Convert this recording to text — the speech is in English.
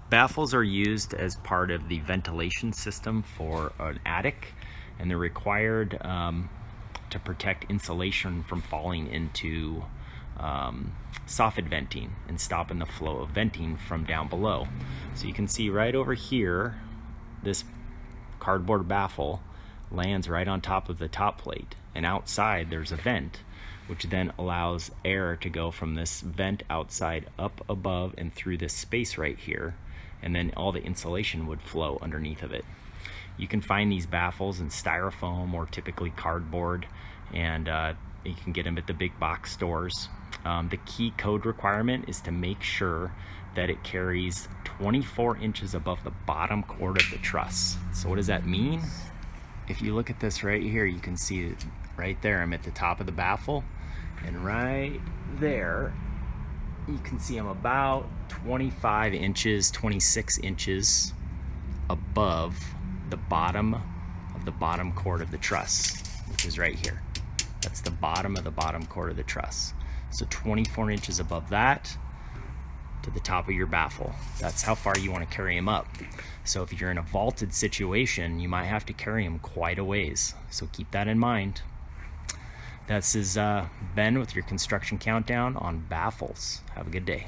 Baffles are used as part of the ventilation system for an attic, and they're required to protect insulation from falling into soffit venting and stopping the flow of venting from down below. So you can see right over here, this cardboard baffle lands right on top of the top plate, and outside there's a vent which then allows air to go from this vent outside up above and through this space right here, and then all the insulation would flow underneath of it. You can find these baffles in styrofoam or typically cardboard, and you can get them at the big box stores. The key code requirement is to make sure that it carries 24 inches above the bottom chord of the truss. So what does that mean? If you look at this right here, you can see it right there. I'm at the top of the baffle, and right there you can see I'm about 25 inches, 26 inches above the bottom of the bottom chord of the truss, which is right here. That's the bottom of the bottom chord of the truss. So 24 inches above that to the top of your baffle. That's how far you want to carry them up. So if you're in a vaulted situation, you might have to carry them quite a ways. So keep that in mind. This is Ben with your construction countdown on Baffles. Have a good day.